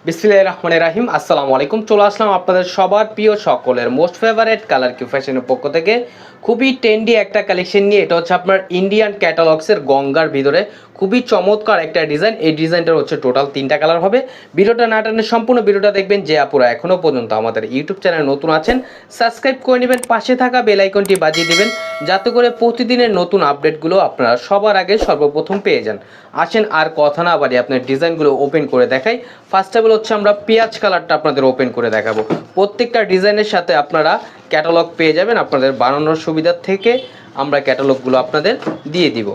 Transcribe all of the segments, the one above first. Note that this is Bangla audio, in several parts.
বিসমিল্লাহির রহমানির রহিম। আসসালামু আলাইকুম। চলে আসলাম আপনাদের সবার প্রিয় সকলের মোস্ট ফেভারিট কালার কিউ ফ্যাশনের পক্ষ থেকে খুবই ট্রেন্ডি একটা কালেকশন নিয়ে। এটা হচ্ছে আপনার ইন্ডিয়ান ক্যাটালগসের গঙ্গার ভিতরে খুবই চমৎকার একটা ডিজাইন। এই ডিজাইনটার হচ্ছে টোটাল 3টা কালার হবে। ভিডিওটা না টানে সম্পূর্ণ ভিডিওটা দেখবেন। যে আপুরা এখনও পর্যন্ত আমাদের ইউটিউব চ্যানেল নতুন আছেন, সাবস্ক্রাইব করে নেবেন, পাশে থাকা বেল আইকনটি বাজিয়ে দিবেন, যাতে করে প্রতিদিনের নতুন আপডেটগুলো আপনারা সবার আগে সর্বপ্রথম পেয়ে যান। আসেন আর কথা না বাড়িয়ে আপনার ডিজাইনগুলো ওপেন করে দেখাই। ফার্স্ট অফ অল হচ্ছে আমরা পেঁয়াজ কালারটা আপনাদের ওপেন করে দেখাবো। প্রত্যেকটা ডিজাইনের সাথে আপনারা ক্যাটালগ পেয়ে যাবেন। আপনাদের বানানোর সুবিধার থেকে আমরা ক্যাটালগুলো আপনাদের দিয়ে দিব।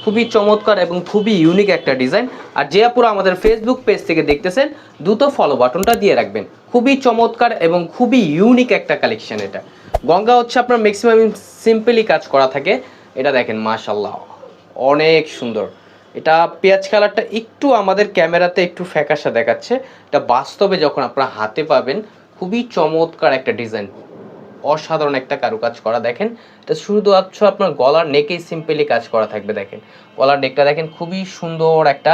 খুবই চমৎকার এবং খুবই ইউনিক একটা ডিজাইন। আর যে আপুরা আমাদের ফেসবুক পেজ থেকে দেখতেছেন, দ্রুত ফলো বাটনটা দিয়ে রাখবেন। খুবই চমৎকার এবং খুবই ইউনিক একটা কালেকশন। এটা গঙ্গা হচ্ছে আপনার ম্যাক্সিমাম সিম্পলি কাজ করা থাকে। এটা দেখেন মাশাআল্লাহ অনেক সুন্দর। এটা পেঁয়াজ কালারটা একটু আমাদের ক্যামেরাতে একটু ফ্যাকাশে দেখাচ্ছে, এটা বাস্তবে যখন আপনারা হাতে পাবেন খুবই চমৎকার একটা ডিজাইন, অসাধারণ একটা কারুকাজ করা। দেখেন এটা শুধু আপনার গলার নেকেই সিম্পলি কাজ করা থাকবে। দেখেন গলার নেকটা দেখেন খুবই সুন্দর একটা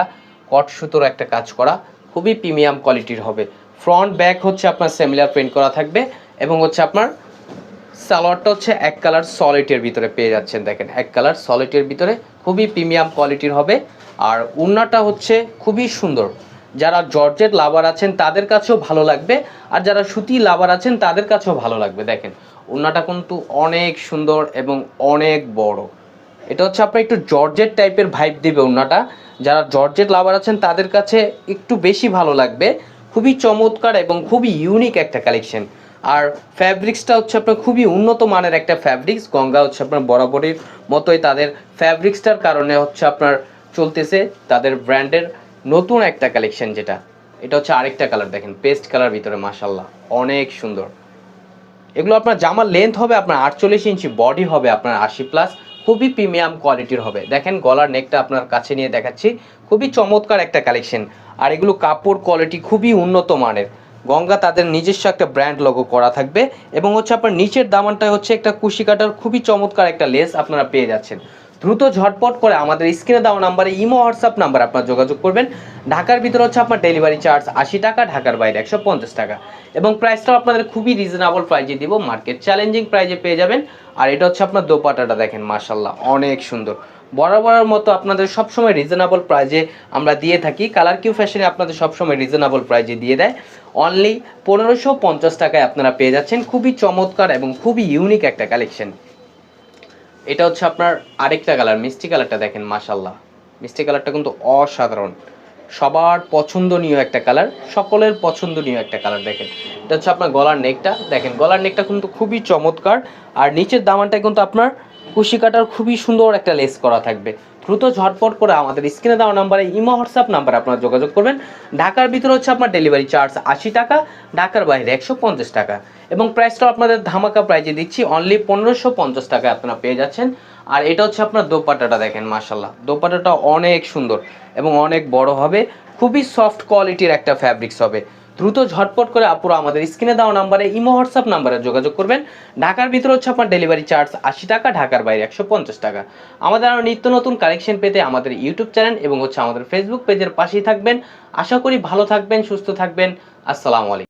কট সুতোর একটা কাজ করা, খুবই প্রিমিয়াম কোয়ালিটির হবে। ফ্রন্ট ব্যাক হচ্ছে আপনার সিমিলার প্রিন্ট করা থাকবে এবং হচ্ছে আপনার সালোয়ারটা হচ্ছে এক কালার সলিডের ভিতরে পেয়ে যাচ্ছেন। দেখেন এক কালার সলিডের ভিতরে খুবই প্রিমিয়াম কোয়ালিটির হবে। আর ওড়নাটা হচ্ছে খুবই সুন্দর। যারা জর্জেট লাভার আছেন তাদের কাছেও ভালো লাগবে, আর যারা সুতি লাভার আছেন তাদের কাছেও ভালো লাগবে। দেখেন ওড়নাটা কিন্তু অনেক সুন্দর এবং অনেক বড়। এটা হচ্ছে আপনার একটু জর্জেট টাইপের ভাইব দিবে ওড়নাটা। যারা জর্জেট লাভার আছেন তাদের কাছে একটু বেশি ভালো লাগবে। খুবই চমৎকার এবং খুবই ইউনিক একটা কালেকশন। আর ফ্যাব্রিক্সটা হচ্ছে আপনার খুবই উন্নত মানের একটা ফ্যাব্রিক্স। গঙ্গা হচ্ছে আপনার বরাবরের মতোই তাদের ফ্যাব্রিক্সটার কারণে হচ্ছে আপনার চলতেছে তাদের ব্র্যান্ডের নতুন একটা কালেকশন। যেটা এটা হচ্ছে আরেকটা কালার, দেখেন পেস্ট কালার ভিতরে মাশাআল্লাহ অনেক সুন্দর। এগুলো আপনার জামার লেন্থ হবে আপনার 48 ইঞ্চি, বডি হবে আপনার 80+, খুবই প্রিমিয়াম কোয়ালিটির হবে। দেখেন গলার নেকটা আপনার কাছে নিয়ে দেখাচ্ছি, খুবই চমৎকার একটা কালেকশন। আর এগুলো কাপড় কোয়ালিটি খুবই উন্নত মানের। গঙ্গা তাদের নিজস্ব একটা ব্র্যান্ড লোগো করা থাকবে এবং হচ্ছে আপনার নিচের দামানটায় হচ্ছে একটা কুশি কাটার খুবই চমৎকার একটা লেস আপনারা পেয়ে যাচ্ছেন। দ্রুত ঝটপট করে আমাদের স্ক্রিনে দেওয়া নাম্বারে ইমো হোয়াটসঅ্যাপ নাম্বার আপনারা যোগাযোগ করবেন। ঢাকার ভিতরে হচ্ছে আপনার ডেলিভারি চার্জ 80 টাকা, ঢাকার বাইরে 150 টাকা এবং প্রাইসটাও আপনাদের খুবই রিজনেবল প্রাইজে দিব, মার্কেট চ্যালেঞ্জিং প্রাইজে পেয়ে যাবেন। আর এটা হচ্ছে আপনার দোপাটাটা দেখেন মাশাআল্লাহ অনেক সুন্দর। বরাবরের মতো আপনাদের সবসময় রিজনেবল প্রাইজে আমরা দিয়ে থাকি। কালার কিউ ফ্যাশনে আপনাদের সবসময় রিজনেবল প্রাইজে দিয়ে দেয়। অনলি 1550 টাকায় আপনারা পেয়ে যাচ্ছেন। খুবই চমৎকার এবং খুবই ইউনিক একটা কালেকশন। এটা হচ্ছে আপনার আরেকটা কালার, মিষ্টি কালারটা দেখেন মাশাআল্লাহ। মিষ্টি কালারটা কিন্তু অসাধারণ, সবার পছন্দনীয় একটা কালার, সকলের পছন্দনীয় একটা কালার। দেখেন এটা হচ্ছে আপনার গলার নেকটা, দেখেন গলার নেকটা কিন্তু খুবই চমৎকার। আর নিচের দামানটায় কিন্তু আপনার কুশি কাটার খুবই সুন্দর একটা লেস করা থাকবে। দ্রুত ঝটপট করে আমাদের স্ক্রিনে দেওয়া নাম্বারে ইমো হোয়াটসঅ্যাপ নাম্বার আপনারা যোগাযোগ করবেন। ঢাকার ভিতরে হচ্ছে আপনার ডেলিভারি চার্জ 80 টাকা, ঢাকার বাইরে 150 টাকা এবং প্রাইসটাও আপনাদের ধামাকা প্রাইজে দিচ্ছি, অনলি 1550 টাকায় আপনারা পেয়ে যাচ্ছেন। আর এটা হচ্ছে আপনার দোপাট্টাটা দেখেন মাশাআল্লাহ, দোপাট্টাটা অনেক সুন্দর এবং অনেক বড় হবে। খুবই সফট কোয়ালিটির একটা ফ্যাব্রিক্স হবে। দ্রুত ঝটপট করে আপুরা আমাদের স্ক্রিনে দেওয়া নাম্বারে ইমো হোয়াটসঅ্যাপ নাম্বারে যোগাযোগ করবেন। ঢাকার ভিতরে হচ্ছে আপনার ডেলিভারি চার্জ 80 টাকা, ঢাকার বাইরে 150 টাকা। আমাদের আরও নিত্য নতুন কালেকশন পেতে আমাদের ইউটিউব চ্যানেল এবং হচ্ছে আমাদের ফেসবুক পেজের পাশেই থাকবেন। আশা করি ভালো থাকবেন, সুস্থ থাকবেন। আসসালামু আলাইকুম।